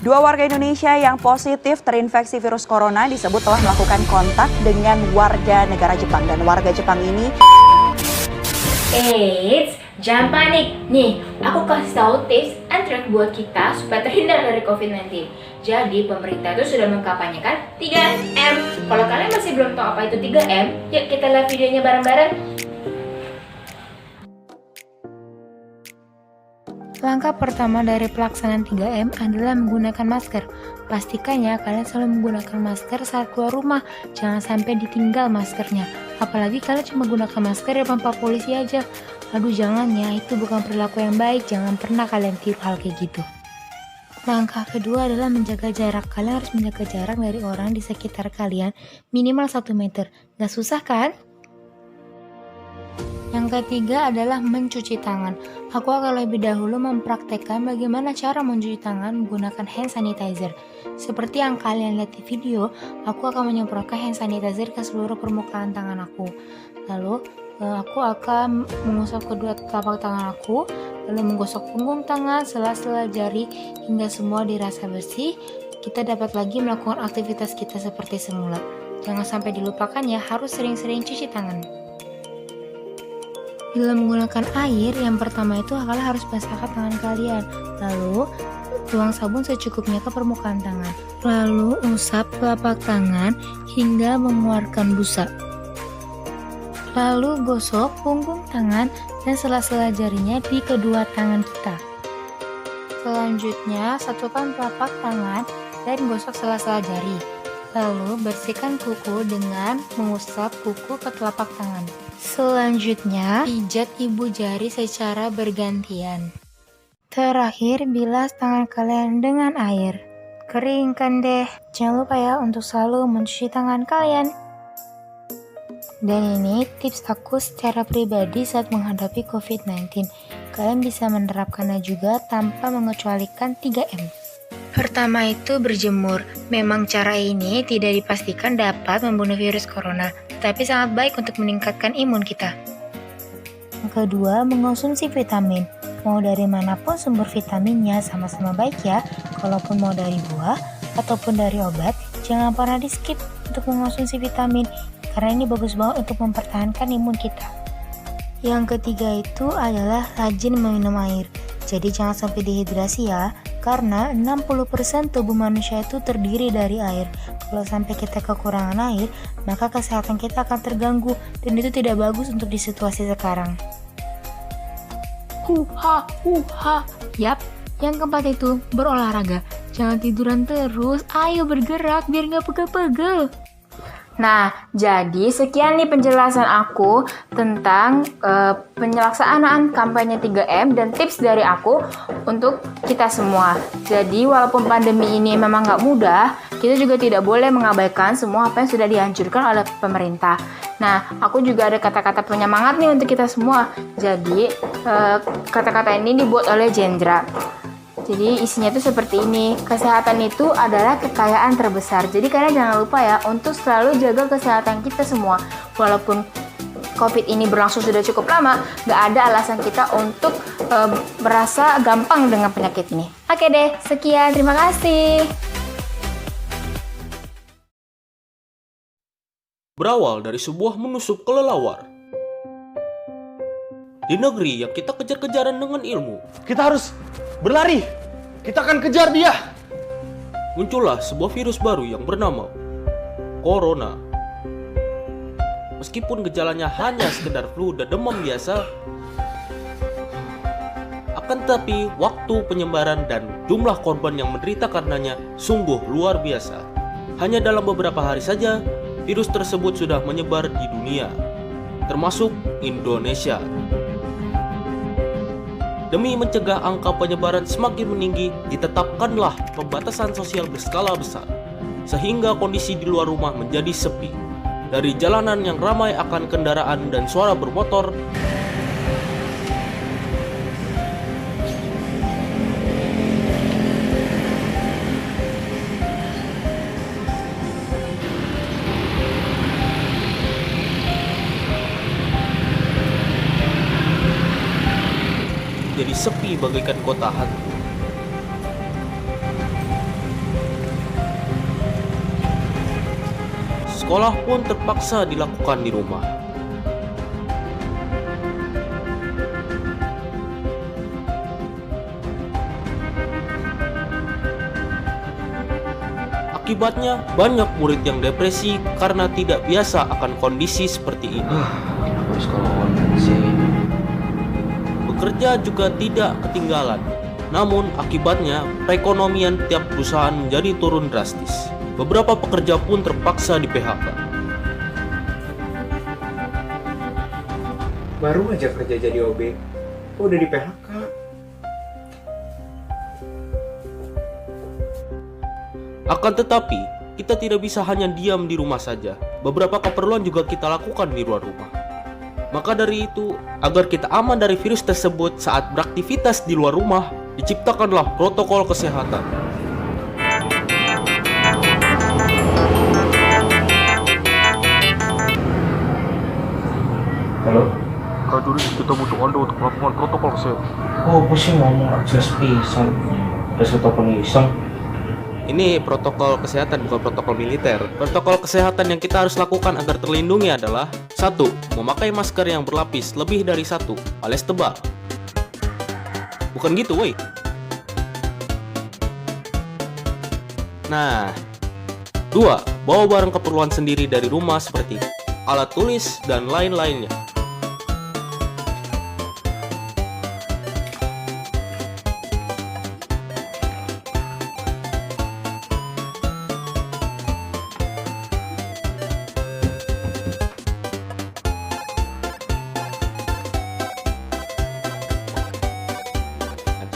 Dua warga Indonesia yang positif terinfeksi virus corona disebut telah melakukan kontak dengan warga negara Jepang. Dan warga Jepang ini... Eits, jangan panik. Nih, aku kasih tahu tips and trick buat kita supaya terhindar dari COVID-19. Jadi, pemerintah itu sudah mengkampanyekan 3M. Kalau kalian masih belum tahu apa itu 3M, yuk kita lihat videonya bareng-bareng. Langkah pertama dari pelaksanaan 3M adalah menggunakan masker. Pastikan ya kalian selalu menggunakan masker saat keluar rumah. Jangan sampai ditinggal maskernya. Apalagi kalian cuma gunakan masker di depan polisi aja. Aduh jangan ya, itu bukan perilaku yang baik. Jangan pernah kalian tiru hal kayak gitu. Langkah kedua adalah menjaga jarak. Kalian harus menjaga jarak dari orang di sekitar kalian minimal 1 meter. Gak susah kan? Yang ketiga adalah mencuci tangan. Aku akan lebih dahulu mempraktekkan bagaimana cara mencuci tangan menggunakan hand sanitizer. Seperti yang kalian lihat di video, aku akan menyemprotkan hand sanitizer ke seluruh permukaan tangan aku. Lalu, aku akan mengusap kedua telapak tangan aku, lalu menggosok punggung tangan, sela-sela jari, hingga semua dirasa bersih. Kita dapat lagi melakukan aktivitas kita seperti semula. Jangan sampai dilupakan ya, harus sering-sering cuci tangan. Bila menggunakan air, yang pertama itu kalian harus basahkan tangan kalian. Lalu, tuang sabun secukupnya ke permukaan tangan. Lalu, usap telapak tangan hingga mengeluarkan busa. Lalu, gosok punggung tangan dan sela-sela jarinya di kedua tangan kita. Selanjutnya, satukan telapak tangan dan gosok sela-sela jari. Lalu, bersihkan kuku dengan mengusap kuku ke telapak tangan. Selanjutnya, pijat ibu jari secara bergantian. Terakhir, bilas tangan kalian dengan air. Keringkan deh. Jangan lupa ya untuk selalu mencuci tangan kalian. Dan ini tips aku secara pribadi saat menghadapi COVID-19. Kalian bisa menerapkannya juga tanpa mengecualikan 3M. Pertama itu berjemur. Memang cara ini tidak dipastikan dapat membunuh virus corona, tapi sangat baik untuk meningkatkan imun kita. Yang kedua, mengonsumsi vitamin. Mau dari manapun sumber vitaminnya sama-sama baik ya. Kalaupun mau dari buah ataupun dari obat, jangan pernah di skip untuk mengonsumsi vitamin, karena ini bagus banget untuk mempertahankan imun kita. Yang ketiga itu adalah rajin meminum air. Jadi jangan sampai dehidrasi ya, karena 60% tubuh manusia itu terdiri dari air. Kalau sampai kita kekurangan air, maka kesehatan kita akan terganggu, dan itu tidak bagus untuk di situasi sekarang. Yap, yang keempat itu berolahraga. Jangan tiduran terus, ayo bergerak biar nggak pegel-pegel. Nah, jadi sekian nih penjelasan aku tentang penyelaksanaan kampanye 3M dan tips dari aku untuk kita semua. Jadi, walaupun pandemi ini memang nggak mudah, kita juga tidak boleh mengabaikan semua apa yang sudah dianjurkan oleh pemerintah. Nah, aku juga ada kata-kata penyemangat nih untuk kita semua. Jadi, kata-kata ini dibuat oleh Jendra. Jadi isinya itu seperti ini, kesehatan itu adalah kekayaan terbesar. Jadi kalian jangan lupa ya untuk selalu jaga kesehatan kita semua. Walaupun COVID ini berlangsung sudah cukup lama, gak ada alasan kita untuk merasa gampang dengan penyakit ini. Oke deh, sekian, terima kasih. Berawal dari sebuah menusup kelelawar. Di negeri yang kita kejar-kejaran dengan ilmu, Kita harus berlari. Kita akan kejar dia. muncullah sebuah virus baru yang bernama Corona. Meskipun gejalanya hanya sekedar flu dan demam biasa, akan tetapi waktu penyebaran dan jumlah korban yang menderita karenanya sungguh luar biasa. Hanya dalam beberapa hari saja, virus tersebut sudah menyebar di dunia, termasuk Indonesia. Demi mencegah angka penyebaran semakin meninggi, ditetapkanlah pembatasan sosial berskala besar, sehingga kondisi di luar rumah menjadi sepi. Dari jalanan yang ramai akan kendaraan dan suara bermotor, jadi sepi bagaikan kota hantu. Sekolah pun terpaksa dilakukan di rumah. Akibatnya, banyak murid yang depresi karena tidak biasa akan kondisi seperti ini. Harus kalau online sih. Bekerja juga tidak ketinggalan. Namun, akibatnya perekonomian tiap perusahaan menjadi turun drastis. Beberapa pekerja pun terpaksa di PHK. Baru aja kerja jadi OB, kok udah di PHK? Akan tetapi, kita tidak bisa hanya diam di rumah saja. Beberapa keperluan juga kita lakukan di luar rumah. Maka dari itu, agar kita aman dari virus tersebut saat beraktivitas di luar rumah, diciptakanlah protokol kesehatan. Halo? Prajurit, kita butuh Anda untuk melakukan protokol kesehatan. Oh, apa sih ngomong jelas pisan? Terus telepon iseng. Ini protokol kesehatan, bukan protokol militer. Protokol kesehatan yang kita harus lakukan agar terlindungi adalah 1. Memakai masker yang berlapis lebih dari 1 alias tebal. Bukan gitu, woi. Nah, 2. Bawa barang keperluan sendiri dari rumah seperti alat tulis dan lain-lainnya.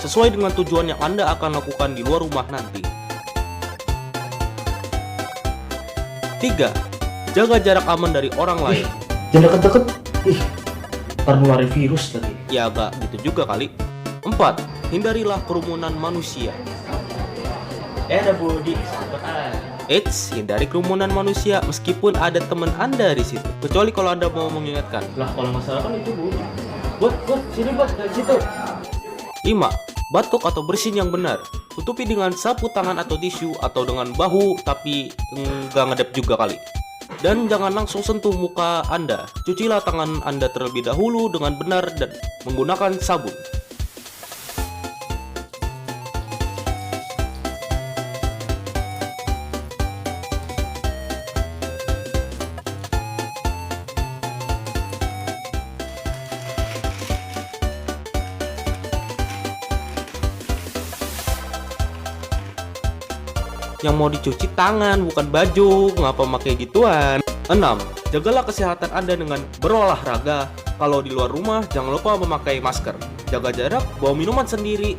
Sesuai dengan tujuan yang Anda akan lakukan di luar rumah nanti. 3. Jaga jarak aman dari orang lain. Jangan deket-deket. Ih, ntar nularin virus lagi. Ya agak gitu juga kali. 4. Hindarilah kerumunan manusia. Ada Budi, sahabat Eits, hindari kerumunan manusia meskipun ada teman Anda di situ. Kecuali kalau Anda mau mengingatkan. Lah kalau nggak salah kan itu Budi. Buat, sini buat, dari situ. 5. Batuk atau bersin yang benar. Tutupi dengan sapu tangan atau tisu atau dengan bahu, tapi nggak ngedep juga kali. Dan jangan langsung sentuh muka Anda. Cucilah tangan Anda terlebih dahulu dengan benar dan menggunakan sabun. Yang mau dicuci tangan, bukan baju. Ngapa pakai gituan? 6. Jagalah kesehatan Anda dengan berolahraga. Kalau di luar rumah, jangan lupa memakai masker. Jaga jarak, bawa minuman sendiri.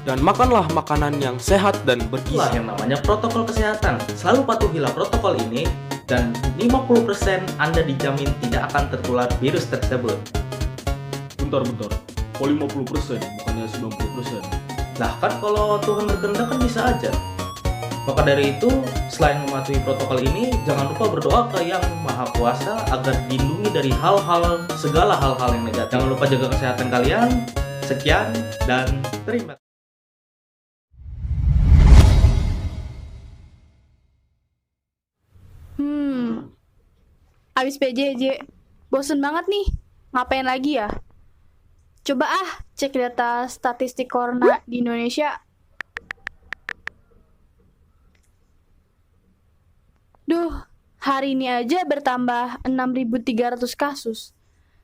Dan makanlah makanan yang sehat dan bergizi. Itulah yang namanya protokol kesehatan. Selalu patuhilah protokol ini dan 50% Anda dijamin tidak akan tertular virus tersebut. Bentar. Kok 50%, bukannya 90%? Nah kan kalau Tuhan berkehendak kan bisa aja. Maka dari itu, selain mematuhi protokol ini, jangan lupa berdoa ke Yang Maha Kuasa agar dilindungi dari segala hal-hal yang negatif. Jangan lupa jaga kesehatan kalian. Sekian dan terima kasih. Abis PJJ, bosen banget nih. Ngapain lagi ya? Coba cek data statistik corona di Indonesia. Duh, hari ini aja bertambah 6.300 kasus.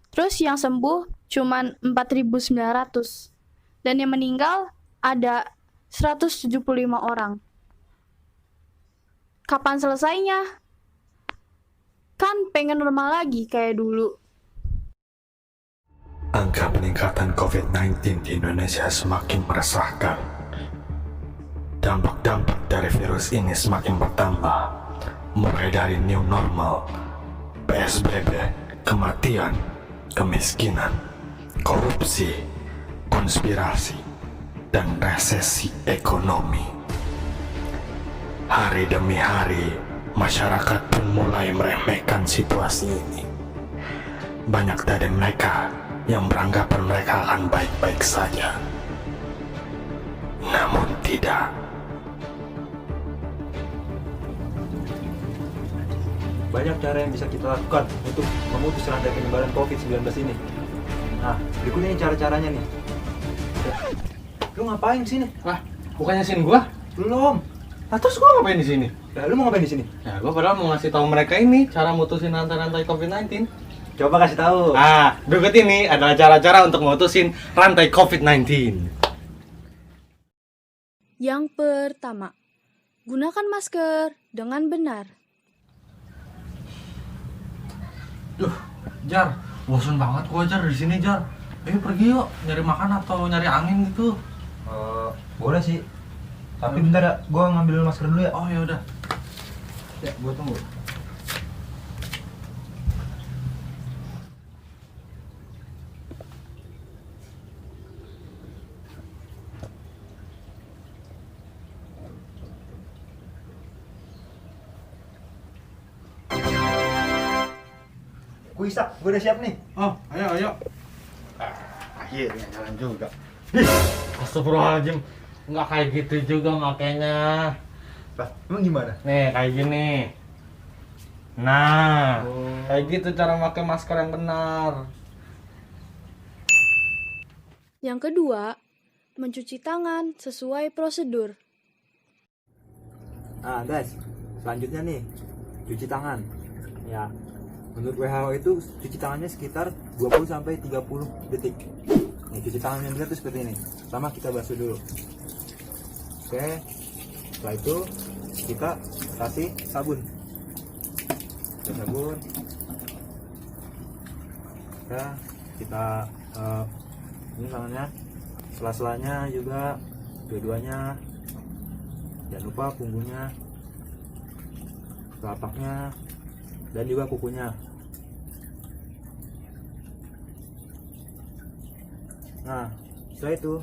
Terus yang sembuh cuman 4.900. Dan yang meninggal ada 175 orang. Kapan selesainya? Kan pengen normal lagi kayak dulu. Angka peningkatan COVID-19 di Indonesia semakin meresahkan. Dampak-dampak dari virus ini semakin bertambah, mulai dari new normal, PSBB, kematian, kemiskinan, korupsi, konspirasi, dan resesi ekonomi. Hari demi hari, masyarakat pun mulai meremehkan situasi ini. Banyak dari mereka yang beranggapan mereka akan baik-baik saja. Namun tidak. Banyak cara yang bisa kita lakukan untuk memutus rantai penyebaran COVID-19 ini. Nah, berikut ini cara-caranya nih. Lu ngapain sini? Lah, bukannya sini gua? Belum. Nah, terus gua ngapain di sini? Nah, lu mau ngapain di sini? Ya, gua padahal mau ngasih tahu mereka ini cara mutusin rantai-rantai COVID-19. Coba kasih tahu. Berikut ini adalah cara-cara untuk memutusin rantai COVID-19. Yang pertama, gunakan masker dengan benar. Jar, bosan banget gua Jar di sini Jar. Ayo pergi yuk, nyari makan atau nyari angin gitu. Boleh sih. Tapi bentar ya, gua ngambil masker dulu ya. Oh ya udah. Ya, gua tunggu. Kuisak, gua udah siap nih. Oh, ayo. Akhirnya jalan juga. Astagfirullahaladzim. Nggak kayak gitu juga makanya. Lah, emang gimana? Nih, kayak gini. Nah, kayak gitu cara pakai masker yang benar. Yang kedua, mencuci tangan sesuai prosedur. Nah guys, selanjutnya nih, cuci tangan. Ya, menurut WHO itu cuci tangannya sekitar 20-30 detik. Nih, cuci tangan yang benar tuh seperti ini. Pertama kita basuh dulu. Oke, setelah itu kita kasih sabun. Sabun. Ya, kita ini namanya sela-selanya juga, dua-duanya. Jangan lupa punggungnya, telapaknya, dan juga kukunya. Nah, setelah itu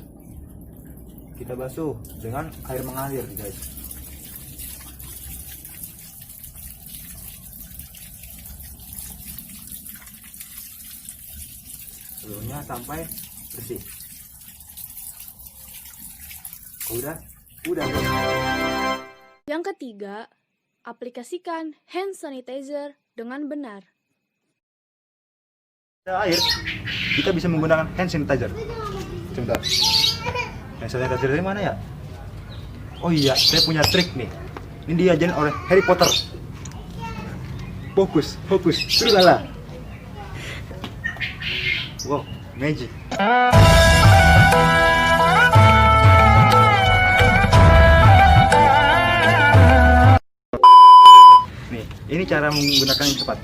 kita basuh dengan air mengalir, guys. Seluruhnya sampai bersih. Udah. Yang ketiga, aplikasikan hand sanitizer dengan benar. Ada air, kita bisa menggunakan hand sanitizer. Sebentar. Hand sanitizer dari mana ya? Oh iya, saya punya trik nih. Ini diajarin oleh Harry Potter. Fokus. Teruslah. Wow, magic. Nih, ini cara menggunakan yang tepat.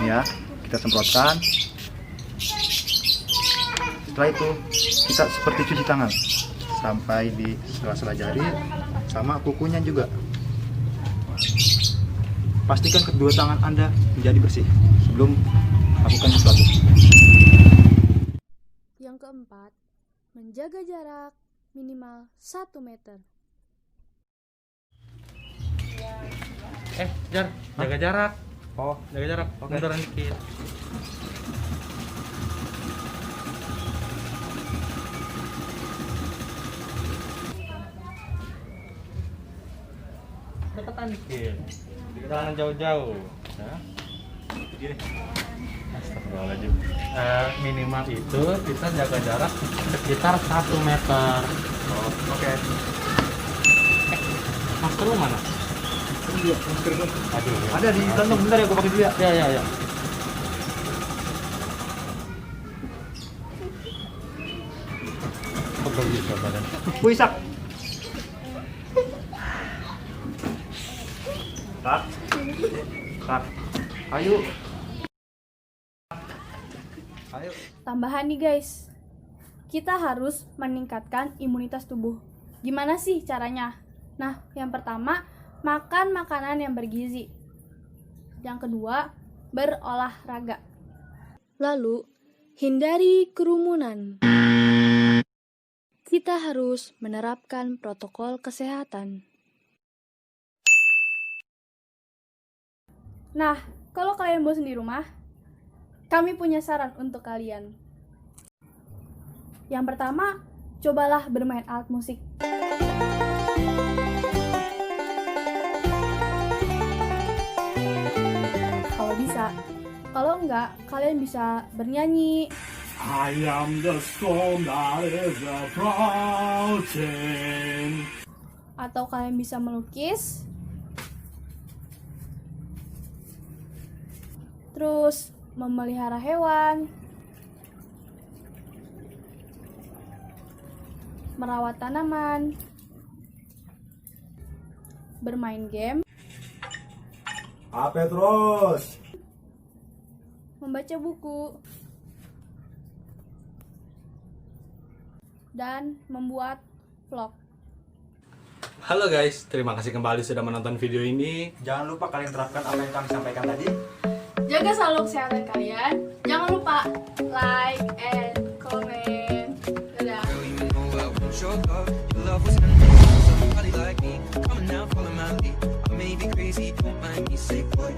Nih ya, kita semprotkan. Setelah itu kita seperti cuci tangan sampai di sela-sela jari sama kukunya juga. Pastikan kedua tangan Anda menjadi bersih sebelum lakukan sesuatu. Yang keempat, menjaga jarak minimal 1 meter. Jar, jaga jarak. Oh, Jaga jarak. Oke. Munduran dikit. Deketan dikit. Jangan jauh-jauh. Ya. Gini. Astagfirullahaladzim. Minimal itu kita jaga jarak sekitar 1 meter. Oke. Masker lu mana? Iya, masker gua. Aduh. Ada di kantong, bentar ya, gua pakai dulu ya. Ya. Pegel juga badan. Puisak. Tak. Ayo. Tambahan nih guys, kita harus meningkatkan imunitas tubuh. Gimana sih caranya? Nah, yang pertama, makan makanan yang bergizi. Yang kedua, berolahraga. Lalu, hindari kerumunan. Kita harus menerapkan protokol kesehatan. Nah, kalau kalian bosan di rumah, kami punya saran untuk kalian. Yang pertama, cobalah bermain alat musik. Kalau bisa. Kalau enggak, kalian bisa bernyanyi. I am the storm that is approaching. Atau kalian bisa melukis. Terus memelihara hewan. Merawat tanaman. Bermain game. Apa terus? Membaca buku. Dan membuat vlog. Halo guys, terima kasih kembali sudah menonton video ini. Jangan lupa kalian terapkan apa yang kami sampaikan tadi. Jaga selalu kesehatan kalian. Jangan lupa like and comment. Dadah. Somebody like me coming out, follow my lead. I may be crazy, don't mind me, say boy.